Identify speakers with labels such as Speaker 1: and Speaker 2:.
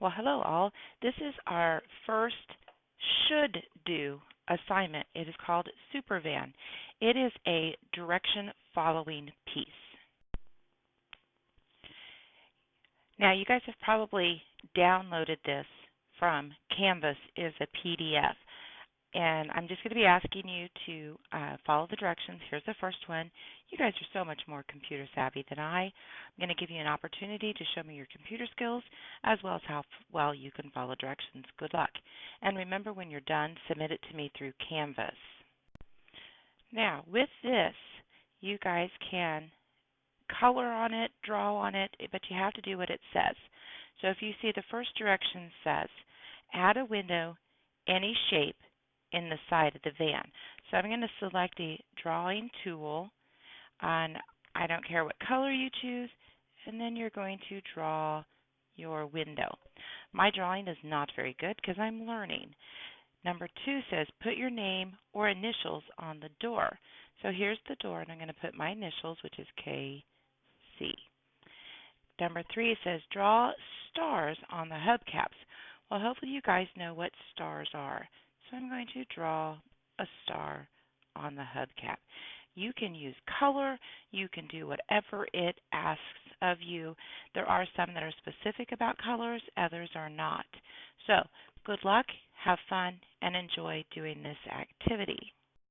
Speaker 1: Well, hello all. This is our first should do assignment. It is called Supervan. It is a direction following piece. Now, you guys have probably downloaded this from Canvas as a PDF. And I'm just going to be asking you to follow the directions. Here's the first one. You guys are so much more computer savvy than I. I'm going to give you an opportunity to show me your computer skills as well as how well you can follow directions. Good luck. And remember, when you're done, submit it to me through Canvas. Now, with this, you guys can color on it, draw on it, but you have to do what it says. So if you see the first direction says, add a window, any shape, in the side of the van. So I'm going to select the drawing tool, and I don't care what color you choose, and then you're going to draw your window. My drawing is not very good because I'm learning. Number 2 says put your name or initials on the door. So here's the door, and I'm going to put my initials, which is KC. Number 3 says draw stars on the hubcaps. Well, hopefully you guys know what stars are. So I'm going to draw a star on the hubcap. You can use color. You can do whatever it asks of you. There are some that are specific about colors, others are not. So good luck, have fun, and enjoy doing this activity.